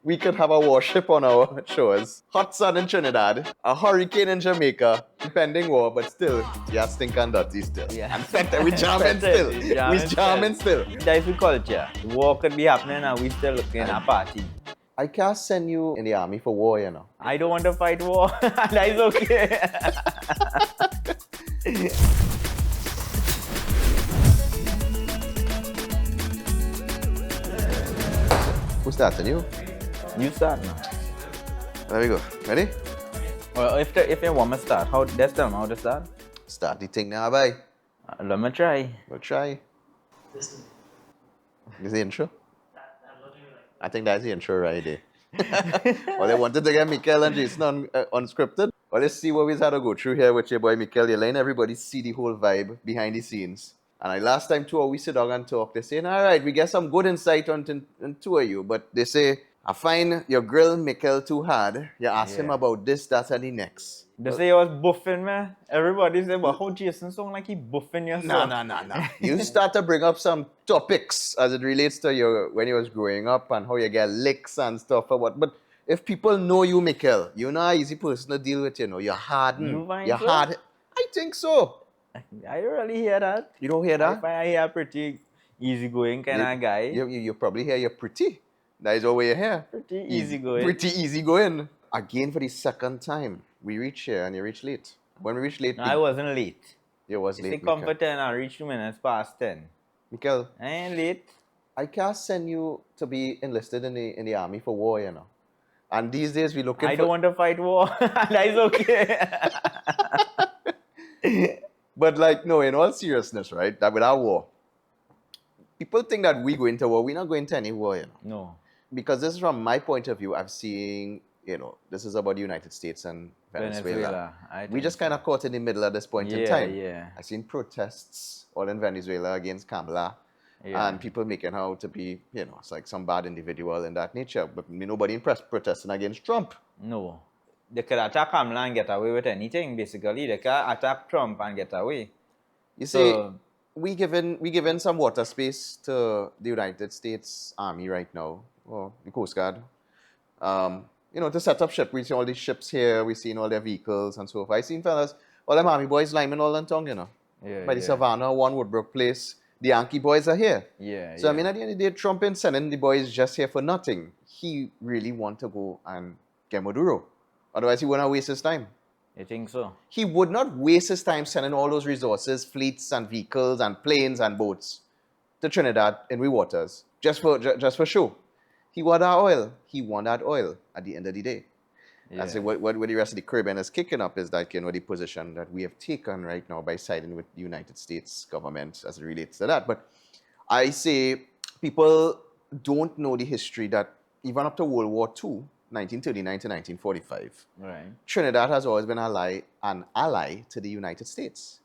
we could have a warship on our shores, hot sun in Trinidad, a hurricane in Jamaica, impending war, but still, yeah, stink and dirty still. Yeah. And fete, we jamming still. We jamming still. That's the culture. War could be happening and we still looking at a party. I can't send you in the army for war, you know. I don't want to fight war. That's okay. Who's starting you? You start now. There we go. Ready? Well, if you want me to start, just tell me how to start. Start the thing now, bye. Let me try. We'll try. This is the intro? I think that's the intro right there. Well, they wanted to get Mickel and Jason on Unscripted. Well, let's see what we've had to go through here with your boy Mickel. You're letting everybody see the whole vibe behind the scenes. And last time too, we sit down and talk. They're saying, all right, we get some good insight on two of you. But they say, I find your grill Mickel too hard. You ask him about this, that, and the next. They say he was buffing, man. Everybody say, but how Jason sound like he buffing yourself? No. You start to bring up some topics as it relates to your when you was growing up and how you get licks and stuff or what. But if people know you, Mickel, you're not an easy person to deal with, you know. You're hardened. You're hard. I think so. I really hear that. You don't hear that? I hear a pretty easygoing kind of guy. You probably hear you're pretty. That is all you hear. Pretty easygoing. Pretty easygoing. Again for the second time. We reach here and you reach late. When we reach late... No, I wasn't late. You was late, It's come for 10, I reached 2 minutes past 10. Mickel. I ain't late. I can't send you to be enlisted in the army for war, you know. And these days we looking I don't want to fight war. That's okay. But like, no, in all seriousness, right? That without war, people think that we go into war. We're not going to any war, you know. No. Because this is from my point of view. I'm seeing, you know, this is about the United States and Venezuela. We just kind of caught in the middle at this point in time. Yeah. I've seen protests all in Venezuela against Kamala. Yeah. And people making out to be, you know, it's like some bad individual in that nature. But nobody protesting against Trump. No. They could attack Kamala and get away with anything, basically. They can attack Trump and get away. You see, we given some water space to the United States Army right now, or the Coast Guard. You know, to set up ship. We see all these ships here, we seen all their vehicles and so forth. I seen fellas, all them army boys linemen all in town, you know. By the Savannah, one Woodbrook Place. The Yankee boys are here. So I mean, at the end of the day, Trump ain't sending the boys just here for nothing. He really want to go and get Maduro. Otherwise, he wouldn't waste his time. You think so? He would not waste his time sending all those resources, fleets and vehicles and planes and boats to Trinidad in we waters just for show. He want that oil. He want that oil at the end of the day. And so what the rest of the Caribbean is kicking up is that, you know, the position that we have taken right now by siding with the United States government as it relates to that. But I say people don't know the history that even up to World War II, 1939 to 1945, Trinidad has always been an ally to the United States.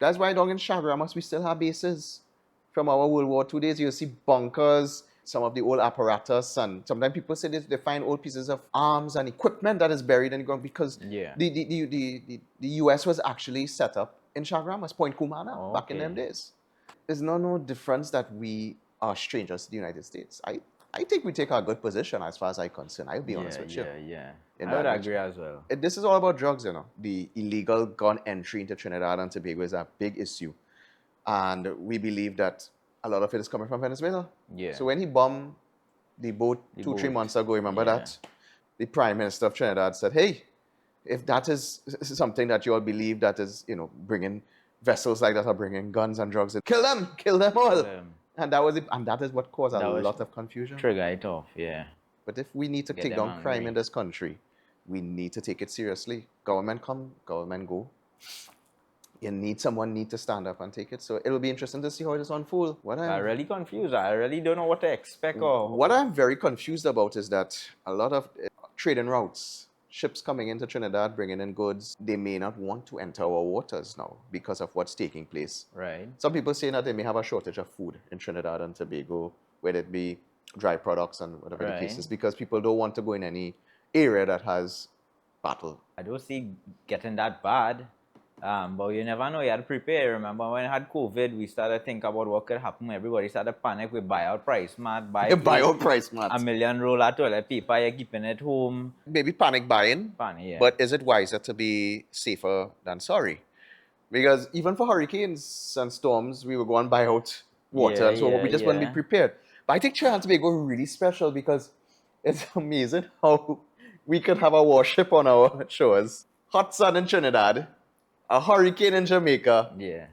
That's why down in Chaguaramas we still have bases from our World War II days. You'll see bunkers, some of the old apparatus, and sometimes people say they find old pieces of arms and equipment that is buried in the ground because the US was actually set up in Chaguaramas, Point Cumana, back in them days. There's no difference that we are strangers to the United States. I think we take a good position as far as I'm concerned. I'll be honest with you. I would agree as well. This is all about drugs, you know. The illegal gun entry into Trinidad and Tobago is a big issue. And we believe that a lot of it is coming from Venezuela. So when he bombed the boat 2-3 months ago, remember that? The Prime Minister of Trinidad said, hey, if that is something that you all believe that is, you know, bringing vessels like that are bringing guns and drugs, kill them all. And that was it, and that is what caused a lot of confusion. Trigger it off, But if we need to take down crime in this country, we need to take it seriously. Government come, government go. Someone need to stand up and take it. So it'll be interesting to see how this unfolds. I'm really confused. I really don't know what to expect. What I'm very confused about is that a lot of trading routes, ships coming into Trinidad, bringing in goods, they may not want to enter our waters now because of what's taking place. Some people say that they may have a shortage of food in Trinidad and Tobago, whether it be dry products and whatever the case is, because people don't want to go in any area that has battle. I don't see getting that bad. But you never know, you had to prepare. Remember when I had COVID, we started to think about what could happen. Everybody started to panic with buy out price mat, buy Buy plate, out price a mats. million roll of toilet paper, you're keeping it home. Maybe panic buying, Panic, yeah. but is it wiser to be safer than sorry? Because even for hurricanes and storms, we were going to buy out water, and so we just want to be prepared. But I think Trinidad and Tobago are really special because it's amazing how we could have a warship on our shores, hot sun in Trinidad, a hurricane in Jamaica, Yeah.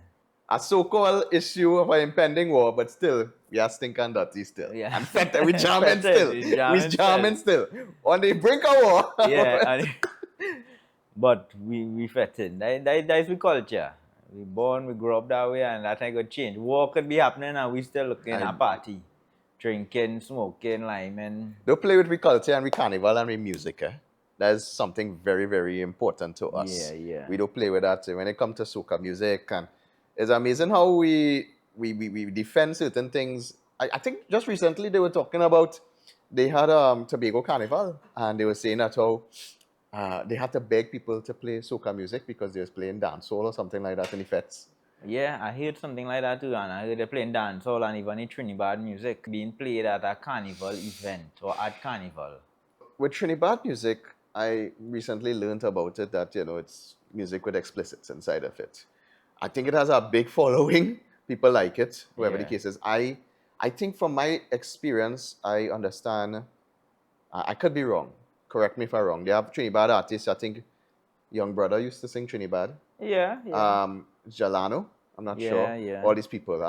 a so-called issue of an impending war, but still, we are stinking dirty still. Yeah. And fetid, we jamming Fetid, still. we We jamming jamming still. On the brink of war. Yeah. But we fit in. That's we culture. We born, we grow up that way, and that ain't gonna change. War could be happening, and we still looking at a party, drinking, smoking, liming. Don't play with we culture and we carnival and we music. That is something very, very important to us. Yeah. We don't play with that when it comes to soca music. And it's amazing how we defend certain things. I think just recently they were talking about, they had Tobago Carnival, and they were saying that how they had to beg people to play soca music because they was playing dancehall or something like that in the fets. Yeah, I heard something like that too, and I heard they're playing dancehall and even the TriniBad music being played at a carnival event or at carnival. With TriniBad music, I recently learned about it that, it's music with explicits inside of it. I think it has a big following. People like it, whoever the Yeah. case is. I think from my experience, I understand. I could be wrong. Correct me if I'm wrong. They have TriniBad artists. I think Young Brother used to sing TriniBad. Yeah. Jalano, I'm not sure. Yeah. All these people.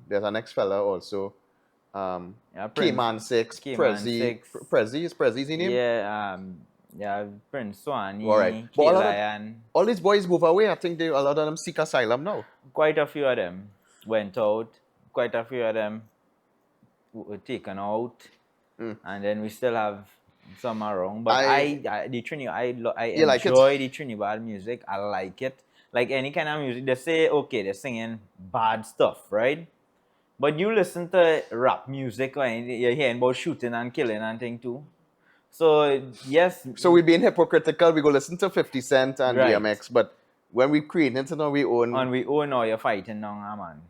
There's an next fella also. K-Man 6, Prezi. Prezi, is Prezi's name? Yeah, Prince Swani, All right. But K-Lion. all these boys move away. I think a lot of them seek asylum now. Quite a few of them went out. Quite a few of them were taken out. And then we still have some around. But I like enjoy the TriniBad music. I like it. Like any kind of music, they say, okay, they're singing bad stuff, right? But you listen to rap music when you're hearing about shooting and killing and thing too. So, yes. So we're being hypocritical. We go listen to 50 Cent and Right. DMX, but when we create it on our own... On we own or you're fighting now, man.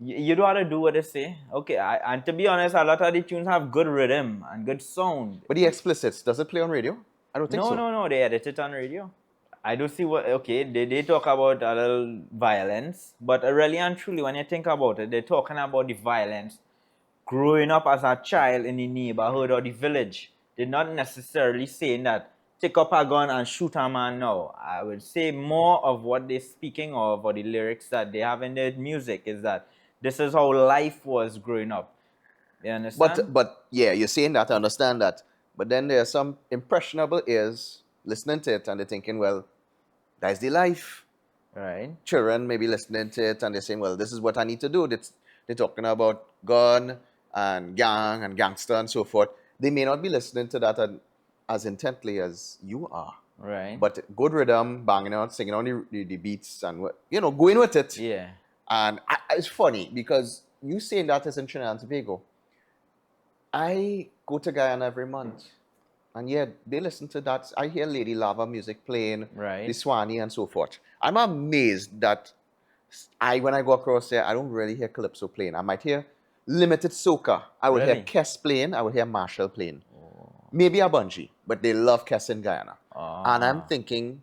You don't have to do what they say. Okay, and to be honest, a lot of the tunes have good rhythm and good sound. But the explicits, does it play on radio? I don't think so. No, they edit it on radio. I do see what, okay, they talk about a little violence, but really and truly, when you think about it, they're talking about the violence growing up as a child in the neighborhood or the village. They're not necessarily saying that take up a gun and shoot a man now. I would say more of what they're speaking of or the lyrics that they have in their music is that this is how life was growing up. You understand? But yeah, you're saying that, I understand that. But then there are some impressionable ears listening to it and they're thinking, well, that's the life. Right. Children maybe listening to it and they're saying, well, this is what I need to do. They're talking about gun and gang and gangster and so forth. They may not be listening to that as intently as you are. Right. But good rhythm, banging out, singing on the beats and, going with it. Yeah. And it's funny because you saying that is in Trinidad and Tobago. I go to Guyana every month. And yeah, they listen to that. I hear Lady Lava music playing, Right. the Swanee and so forth. I'm amazed that when I go across there, I don't really hear Calypso playing. I might hear limited soca. I would hear Really? Kess playing. I would hear Marshall playing. Maybe a bungee, but they love Kess in Guyana. And I'm thinking,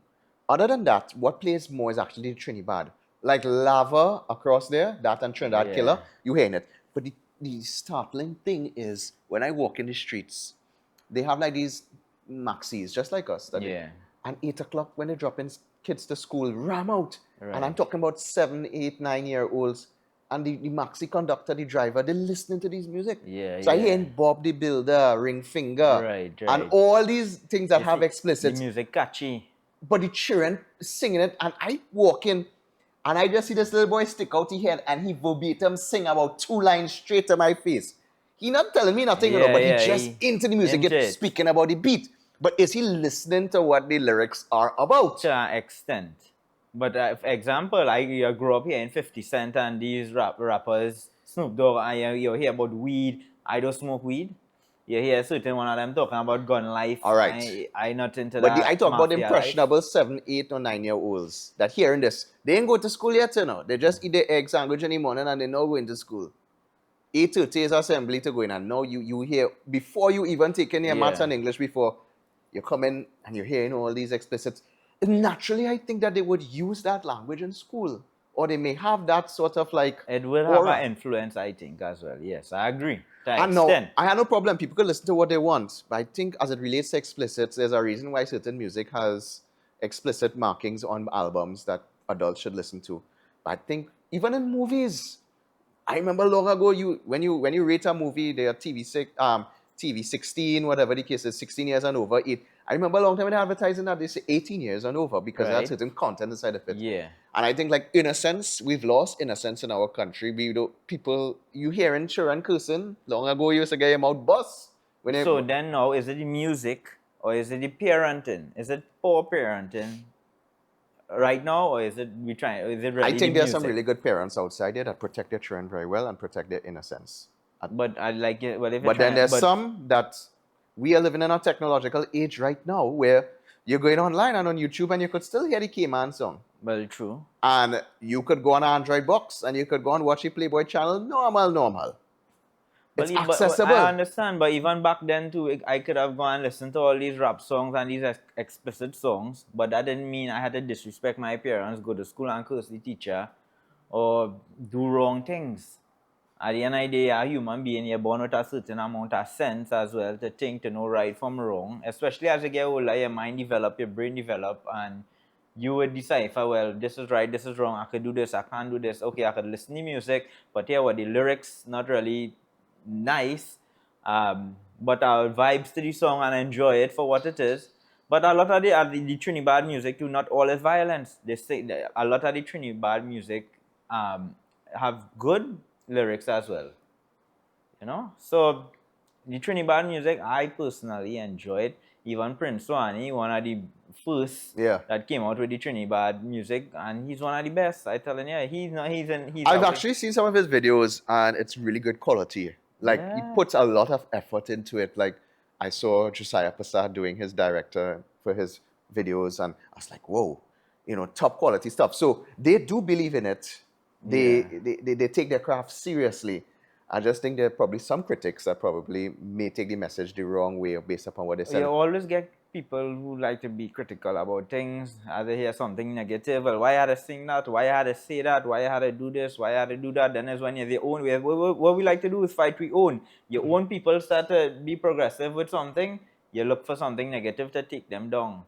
other than that, what plays more is actually TriniBad. Like Lava across there, that and Trinidad Yeah. Killer, you hearing it. But the startling thing is when I walk in the streets, they have like these maxis, just like us. Yeah. And 8 o'clock when they're dropping kids to school, ram out. Right. And I'm talking about 7, 8, 9-year-olds. And the maxi conductor, the driver, they're listening to these music. Yeah, so I yeah. hear Bob the Builder, Ring Finger, Right. and all these things that have The explicit. music catchy. But the children singing it, and I walk in, and I just see this little boy stick out his head, and he verbatim sing about 2 lines straight to my face. He not telling me nothing, but he just into the music, speaking about the beat. But is he listening to what the lyrics are about? To an extent. But for example, I grew up here in 50 Cent and these rappers, Snoop Dogg, and you hear about weed. I don't smoke weed. you hear certain one of them talking about gun life. All right. I not into But that. I talk about mafia impressionable 7, 8, or 9-year-olds that hearing this. They ain't go to school yet, you know. They just eat their egg sandwich in the morning and they not going to school. 8:30 is assembly to go in, and now you hear, before you even take in your maths Yeah. and English, before you come in and you're hearing all these explicits. Naturally, I think that they would use that language in school, or they may have that sort of like It will have aura. an influence, I think, as well. Yes, I agree. To an And now, extent. I have no problem. People can listen to what they want. But I think as it relates to explicits, there's a reason why certain music has explicit markings on albums that adults should listen to. But I think even in movies, I remember long ago, when you rate a movie, they are TV 16, whatever the case is, 16 years and over. I remember a long time when they advertising that they say 18 years and over because they had Right. certain content inside of it. Yeah. And I think, like, innocence, we've lost innocence in our country. You hearing children cursing, long ago you used to get your mouth bust. So then now, is it the music or is it the parenting? Is it poor parenting right now, or is it really I think the there's some music? really good parents outside there that protect their children very well and protect their innocence. But I like it. Well, if But then there's some that we are living in a technological age right now where you're going online and on YouTube and you could still hear the K-Man song. Well, true. And you could go on an Android box and you could go and watch the Playboy channel, normal. It's But accessible. I understand, but even back then too, I could have gone and listened to all these rap songs and these explicit songs, but that didn't mean I had to disrespect my parents, go to school and curse the teacher, or do wrong things. At the end of the day, you're a human being, you're born with a certain amount of sense as well to think, to know right from wrong. Especially as you get older, your mind develop, your brain develop, and you would decipher, well, this is right, this is wrong, I could do this, I can't do this. Okay, I could listen to music, but here, what the lyrics not really nice, but I'll vibes to the song and enjoy it for what it is. But a lot of the TriniBad music too, not all is violence. They say that a lot of the TriniBad music have good lyrics as well. You know? So the TriniBad music, I personally enjoy it. Even Prince Swani, one of the first that came out with the TriniBad music, and he's one of the best. I telling you, I've actually seen some of his videos and it's really good quality. Like he puts a lot of effort into it. Like I saw Josiah Prasad doing his director for his videos and I was like, whoa, top quality stuff. So they do believe in it. They take their craft seriously. I just think there are probably some critics that probably may take the message the wrong way based upon what they said. You always get people who like to be critical about things, as they hear something negative. Well, why had to sing that? Why had to say that? Why had to do this? Why had to do that? Then is when you're their own way. What we like to do is fight we own. Your own people start to be progressive with something, you look for something negative to take them down.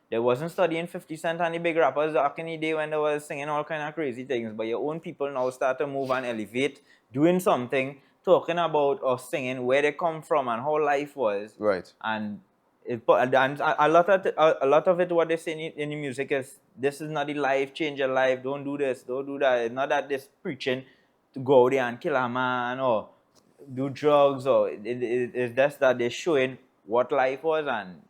They wasn't studying 50 Cent and the big rappers back in the day when they was singing all kind of crazy things, but your own people now start to move and elevate, doing something, talking about or singing where they come from and how life was. Right. And a lot of it, what they say in the music is, this is not the life, change your life, don't do this, don't do that. It's not that this preaching to go there and kill a man or do drugs, or it's just that they're showing what life was and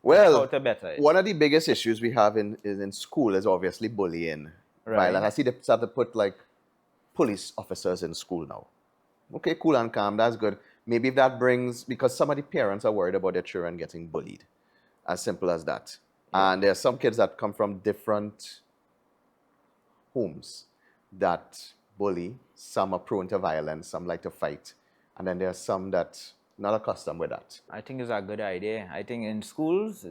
how to better it. One of the biggest issues we have in school is obviously bullying. Right. I see they start to put like police officers in school now. Okay, cool and calm, that's good. Maybe if that brings, because some of the parents are worried about their children getting bullied. As simple as that. Yeah. And there are some kids that come from different homes that bully. Some are prone to violence, some like to fight. And then there are some that not accustomed with that. I think it's a good idea. I think in schools,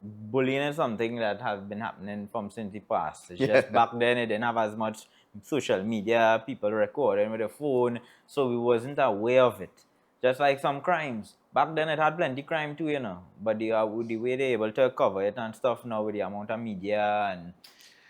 bullying is something that has been happening from since the past. It's just back then it didn't have as much social media, people recording with a phone, so we wasn't aware of it. Just like some crimes. Back then it had plenty crime too, but the way they're able to cover it and stuff now with the amount of media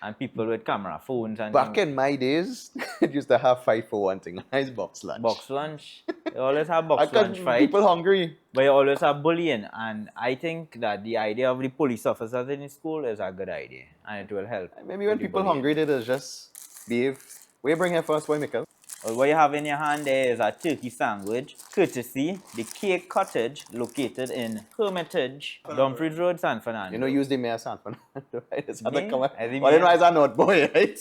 and people with camera phones and back in my days, it used to have fight for one thing. Nice box lunch. Box lunch. You always have box lunch fight. People hungry. But you always have bullying. And I think that the idea of the police officers in the school is a good idea. And it will help. Maybe when people hungry, they just behave. Where you bring here first, boy, Mickel? Well, what you have in your hand there is a turkey sandwich, courtesy the Cake Cottage, located in Hermitage, Dumfries Road, San Fernando. Use the mayor San Fernando, right? It's Me? well, it's a North boy, right?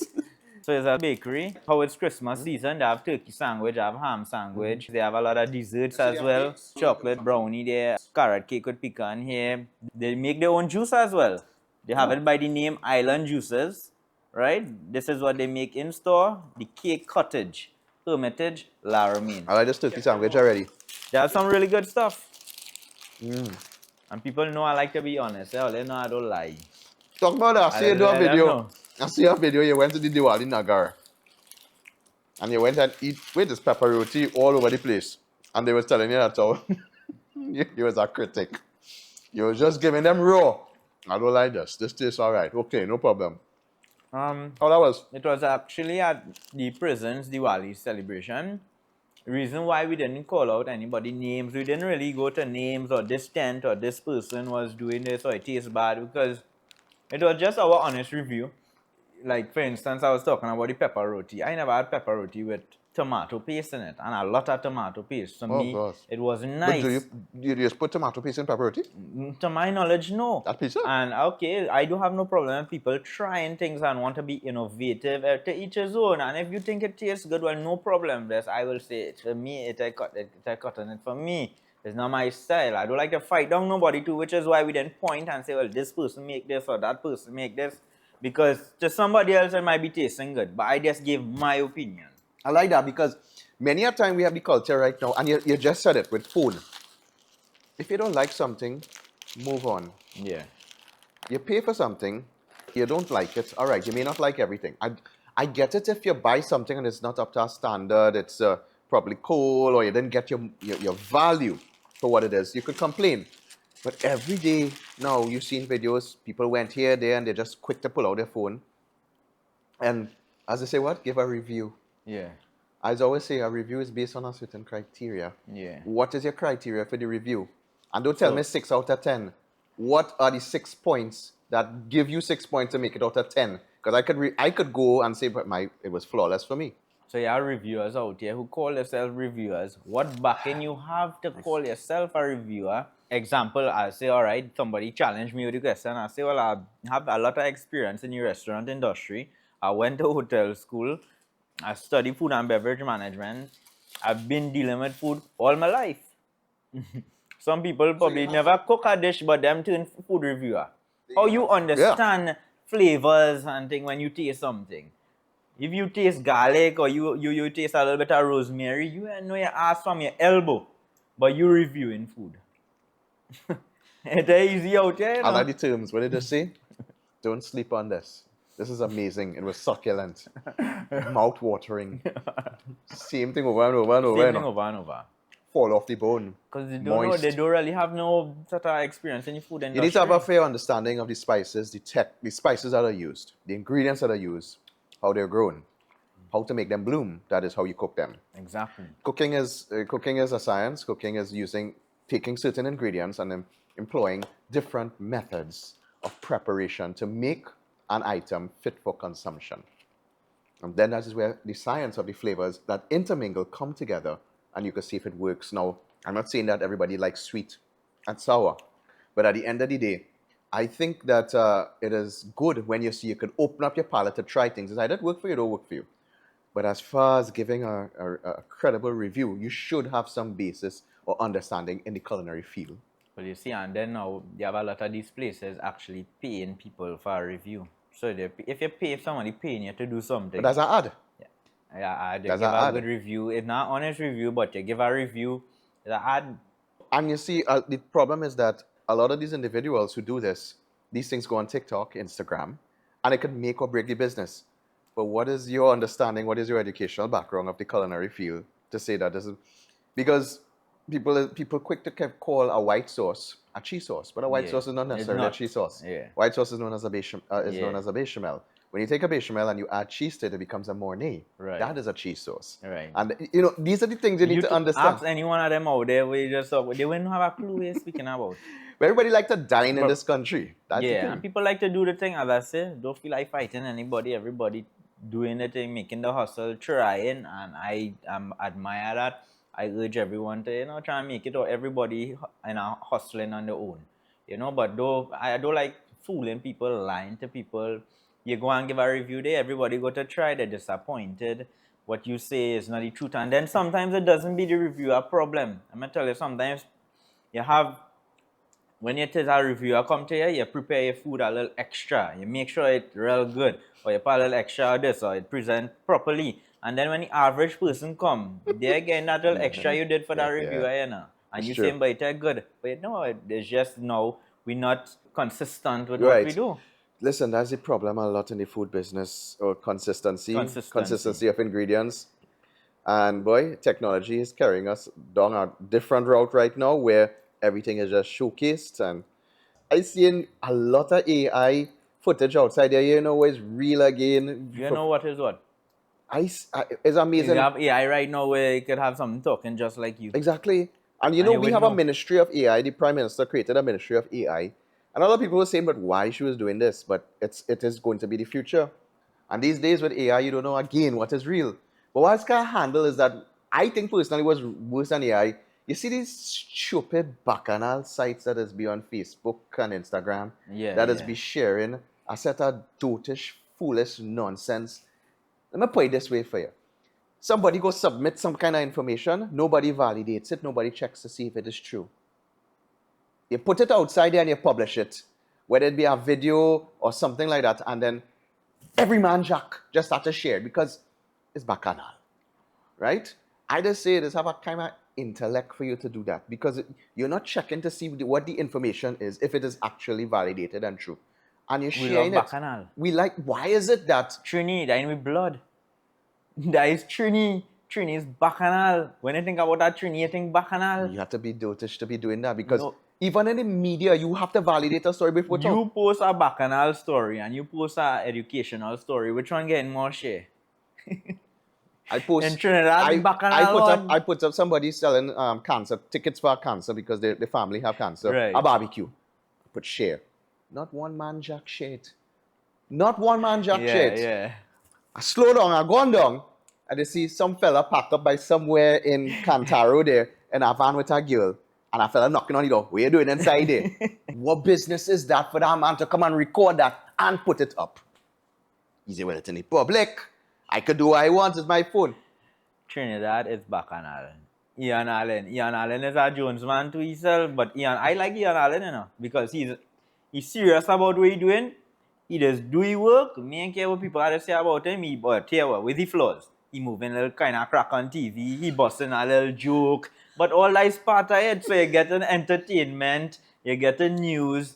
So it's a bakery. How it's Christmas season, they have turkey sandwich, they have ham sandwich, they have a lot of desserts as well. Chocolate brownie there, carrot cake with pecan here. They make their own juice as well. They have it by the name Island Juices, right? This is what they make in store. The Cake Cottage, Hermitage, Laramie. I like this turkey sandwich already. They have some really good stuff. And people know I like to be honest. They know I don't lie. Talk about that. I see you do a let them video. know. I see a video. You went to the Diwali Nagar. And you went and eat with this pepper roti all over the place. And they was telling you that how you was a critic. You was just giving them raw. I don't like this. This tastes all right. Okay, no problem. How that was? It was actually at the prison's Diwali celebration. The reason why we didn't call out anybody's names, we didn't really go to names or this tent or this person was doing this or it tastes bad, because it was just our honest review. Like, for instance, I was talking about the pepper roti. I never had pepper roti with tomato paste in it, and a lot of tomato paste. To me, gosh. it was But nice. do you just put tomato paste in pepper roti? To my knowledge, no. That pizza? And okay, I do have no problem with people trying things and want to be innovative, to each his own. And if you think it tastes good, well, no problem. This I will say it. For me, I cut on it for me. It's not my style. I don't like to fight down nobody too, which is why we didn't point and say, well, this person make this or that person make this. Because to somebody else, it might be tasting good. But I just gave my opinion. I like that because many a time we have the culture right now, and you just said it with food. If you don't like something, move on. Yeah. You pay for something, you don't like it. All right, you may not like everything. I get it if you buy something and it's not up to our standard, it's probably cold, or you didn't get your value for what it is. You could complain. But every day now, you've seen videos, people went here, there, and they're just quick to pull out their phone. And as they say, what? Give a review. Yeah. As I always say, a review is based on a certain criteria. Yeah. What is your criteria for the review? And don't tell So- me 6 out of 10. What are the 6 points that give you 6 points to make it out of 10? Because I could go and say, but it was flawless for me. So you are reviewers out here who call themselves reviewers. What backing you have to call yourself a reviewer? Example, I say, all right, somebody challenged me with a question. I say, well, I have a lot of experience in the restaurant industry. I went to hotel school. I studied food and beverage management. I've been dealing with food all my life. Some people probably never cook a dish, but them turn food reviewer. How you understand flavors and things when you taste something? If you taste garlic or you taste a little bit of rosemary, you know your ass from your elbow, but you reviewing food. It's easy out there, you know? I like the terms. What did they say? Don't sleep on this. This is amazing. It was succulent. Mouth-watering. Same thing over and over and over. Same you thing know. over and over. Fall off the bone. Because they don't Moist. know, they don't really have no sort of experience in the food industry. You need to have a fair understanding of the spices, the spices that are used, the ingredients that are used, how they're grown, how to make them bloom. That is how you cook them. Exactly. Cooking is a science. Cooking is taking certain ingredients and then employing different methods of preparation to make an item fit for consumption. And then that is where the science of the flavors that intermingle come together, and you can see if it works. Now, I'm not saying that everybody likes sweet and sour, but at the end of the day, I think that it is good when you see you could open up your palate to try things. It's either work for you or don't work for you. But as far as giving a credible review, you should have some basis or understanding in the culinary field. Well, you see, and then now you have a lot of these places actually paying people for a review. So if you pay somebody paying you to do something, But that's an ad. yeah, they That's give an a ad. good review. It's not honest review, but you give a review. It's an ad. And you see, the problem is that a lot of these individuals who do this, these things go on TikTok, Instagram, and it could make or break the business. But what is your understanding, what is your educational background of the culinary field to say that this is... Because people quick to call a white sauce a cheese sauce, but a white sauce is not necessarily a cheese sauce. Yeah. White sauce is known as a bechamel. When you take a bechamel and you add cheese to it, it becomes a mornay. Right. That is a cheese sauce. Right. And these are the things you need to understand. Ask any one of them out there, they wouldn't have a clue what you're speaking about. But everybody like to dine in this country. That's the Yeah, thing. and people like to do the thing, as I say, don't feel like fighting anybody, everybody doing the thing, making the hustle, trying, and I admire that. I urge everyone to, try and make it, or everybody hustling on their own. But I don't like fooling people, lying to people, You go and give a review there, everybody go to try, they're disappointed. What you say is not the truth. And then sometimes it doesn't be the reviewer problem. I'm going to tell you, sometimes you have, when you tell a reviewer come to you, you prepare your food a little extra. You make sure it's real good. Or you put a little extra of this, or it present properly. And then when the average person come, they're getting that little extra you did for that reviewer, you know. And It's you true. saying, but it's good. But no, it's just no, we're not consistent with what we Right. do. Listen, that's the problem a lot in the food business, or consistency of ingredients. And boy, technology is carrying us down a different route right now where everything is just showcased. And I seen a lot of AI footage outside there, where it's real again. You know what is what? It's amazing. You have AI right now where you could have something talking just like you. Exactly. And And you we would have a know. ministry of AI. The Prime Minister created a ministry of AI. And a lot of people were saying, but why she was doing this? But it is going to be the future. And these days with AI, you don't know again what is real. But what it's going to handle is that I think personally was worse than AI. You see these stupid bacchanal sites that is be on Facebook and Instagram Yeah, that is yeah. be sharing a set of dotish, foolish nonsense. Let me put it this way for you. Somebody go submit some kind of information, nobody validates it, nobody checks to see if it is true. You put it outside there and you publish it, whether it be a video or something like that, and then every man jack just start to share it because it's bacchanal, right? I just say this have a kind of intellect for you to do that because you're not checking to see what the information is, if it is actually validated and true. And you're We sharing love it. Bacchanalia. Why is it that Trini, that in with blood. That is Trini. Trini is Bacchanal. When you think about that Trini, you think Bacchanal. you have to be dotish to be doing that? Because No. even in the media, you have to validate a story before talk. You post a Bacchanal story and you post a educational story. Which one getting more share? I post. In Trinidad, the I Bacchanal put up. one. I put up somebody selling cancer tickets for cancer because the family have cancer. Right. A barbecue. Put share. Not one man jack shit. Not one man jack Yeah, shit. yeah. I slow down. I gone down. And they see some fella packed up by somewhere in Cantaro there in a van with a girl. And a fella knocking on the door. What you doing inside there? What business is that for that man to come and record that and put it up? He said, well, it's in the public. I could do what I want with my phone. Trinidad is Bacchanal. Ian Allen. Ian Allen is a Jones man to himself, but I like Ian Allen, because he's serious about what he's doing. He just do his work. Me ain't care what people have to say about him. But here, with the flaws. He moving a little kind of crack on TV. He busting a little joke. But all that is part of it. So you get an entertainment. You get the news.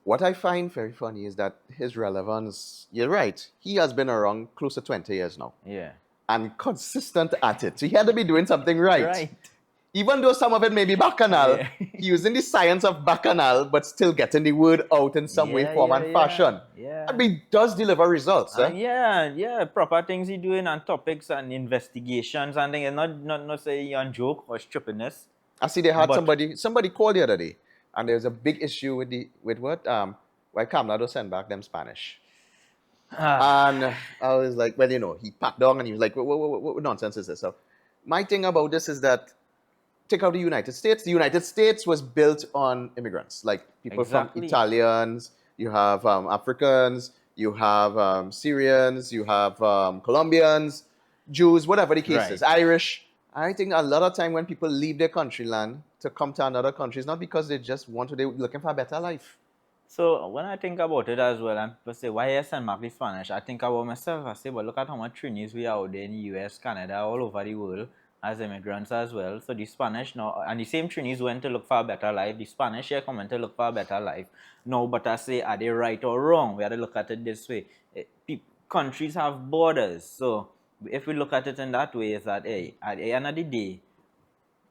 What I find very funny is that his relevance, you're right, he has been around close to 20 years now Yeah. and consistent at it. So he had to be doing something right. Right. Even though some of it may be bacchanal, Yeah. he using the science of bacchanal, but still getting the word out in some way, form, and fashion. Yeah. And he does deliver results. Yeah, proper things he doing and topics and investigations and things. Not say on joke or stupidness. I see they had But- somebody called the other day, and there's a big issue with what why Camnado sent back them Spanish. And I was like, well, he packed down and he was like, what nonsense is this? So my thing about this is that take out the United States. The United States was built on immigrants, like people from Exactly. Italians, you have Africans, you have Syrians, you have Colombians, Jews, whatever the case is, Irish. I think a lot of time when people leave their country land to come to another country, it's not because they just want to, they're looking for a better life. So when I think about it as well, and people say, why you send back the Spanish? I think about myself. I say, but look at how much Trinis we are out there in the US, Canada, all over the world as immigrants as well. So the Spanish now, and the same Trinis went to look for a better life. The Spanish here coming to look for a better life. No, but I say, are they right or wrong? We have to look at it this way. Countries have borders. So if we look at it in that way, is that, hey, at the end of the day,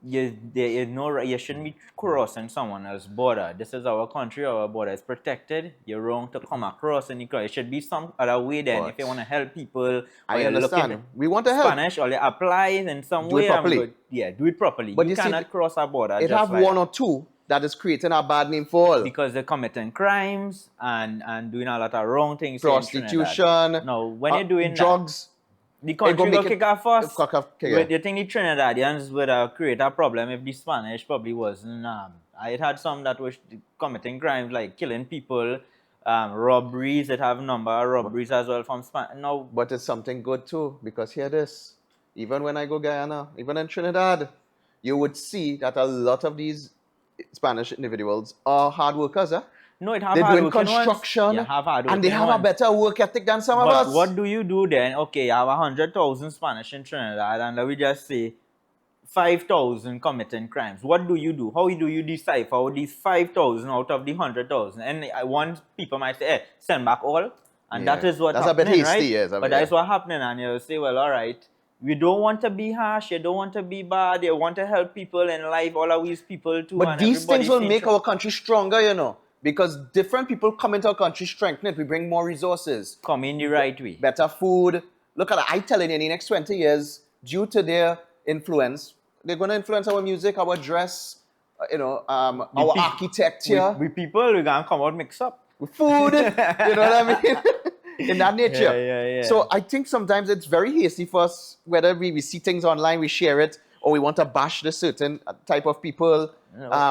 you shouldn't be crossing someone else's border. This is our country, our border is protected. You're wrong to come across any country. It should be some other way then. But if you want to help people, I or you're looking understand. We want to help. Spanish, or you apply in some Do way. it properly. Do it properly. But you you see, cannot cross a border. It just have like one that. or two that is creating a bad name for all. Because they're committing crimes and doing a lot of wrong things. here in Trinidad. Prostitution. No, when you're doing drugs. the country will kick off first. Yeah. You think the Trinidadians would create a problem if the Spanish probably wasn't? It had some that was committing crimes like killing people, robberies. It have number of robberies as well from Spanish. No, But it's something good too, because hear this. Even when I go Guyana, even in Trinidad, you would see that a lot of these Spanish individuals are hard workers. no, it have They're hard doing working ones. construction, Yeah, have hard and they working have a ones. better work ethic than some of But us. what do you do then? Okay, you have 100,000 Spanish in Trinidad, and let me just say 5,000 committing crimes. What do you do? How do you decipher these 5,000 out of the 100,000? And I want people might say, hey, send back all. And that Yeah. is what That's a bit happening, hasty, right? yes, But yeah. that's what happening, and you say, well, all right, we don't want to be harsh, you don't want to be bad, you want to help people in life, all of these people too. But and these things will everybody make seems our country stronger, you know, because different people come into our country, strengthen it. We bring more resources, to come in the right way. better food. Look at that. I telling you, in the next 20 years, due to their influence, they're going to influence our music, our dress, our architecture, We people, we gonna come out mix up. food. You know what I mean? In that nature. Yeah. So I think sometimes it's very hasty for us, whether we see things online, we share it, or we want to bash the certain type of people.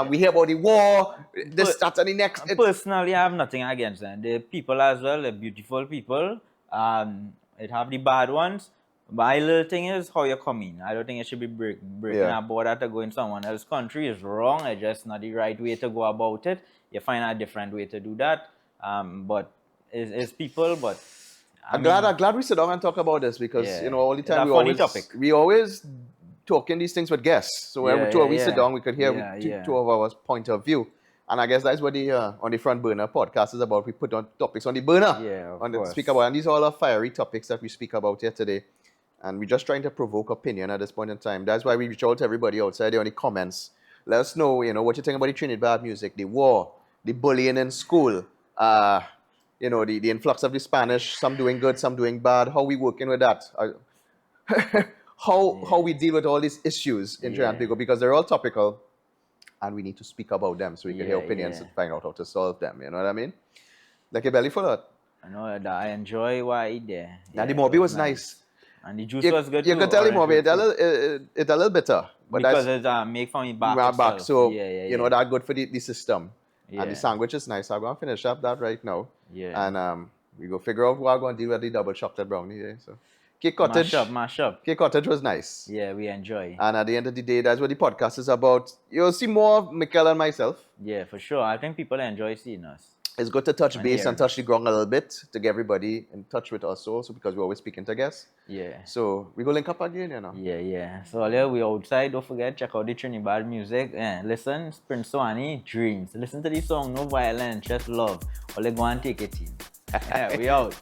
We hear about the war, this, that, and the next. Personally, I have nothing against them. The people as well, the beautiful people. It have the bad ones. My little thing is how you come in. I don't think it should be breaking Yeah. a border to go in someone else's country is wrong. It's just not the right way to go about it. You find a different way to do that. But it's people, but I'm glad we sit down and talk about this because Yeah. all the It's time a funny topic. we always talking these things with guests. So every two we sit down, we could hear two of our point of view. And I guess that's what the on the front burner podcast is about. We put on topics on the burner. Yeah, of on course. speak about, and these are all our fiery topics that we speak about here today. And we're just trying to provoke opinion at this point in time. That's why we reach out to everybody outside there on the comments. Let us know, what you think about the TriniBad music, the war, the bullying in school, the influx of the Spanish, some doing good, some doing bad. How we working with that? How we deal with all these issues in Trinidad and Tobago, because they're all topical, and we need to speak about them so we can hear opinions and find out how to solve them. You know what I mean? Like a belly full of. I know that I enjoy what I eat there. And the Moby was nice. And the juice was good You too. could tell the orange Moby, juice. it's a little bitter. But Because that's it's made from the back. back. itself. So, yeah. that's good for the system. And Yeah. the sandwich is nice. I'm going to finish up that right now. Yeah. And we go figure out what I'm going to do with the double chocolate brownie. Yeah? So, Cake Cottage. Mash up. Cake Cottage was nice. Yeah, we enjoy. And at the end of the day, that's what the podcast is about. You'll see more of Mickel and myself. Yeah, for sure. I think people enjoy seeing us. It's good to touch base hear and touch the ground a little bit to get everybody in touch with us also, because we're always speaking to guests. Yeah. So we go link up again, Yeah. So earlier we outside. Don't forget, check out the TriniBad music. Listen, Prince Swani, Dreams. Listen to the song, no violence, just love. Only go and take it in. Yeah, we out.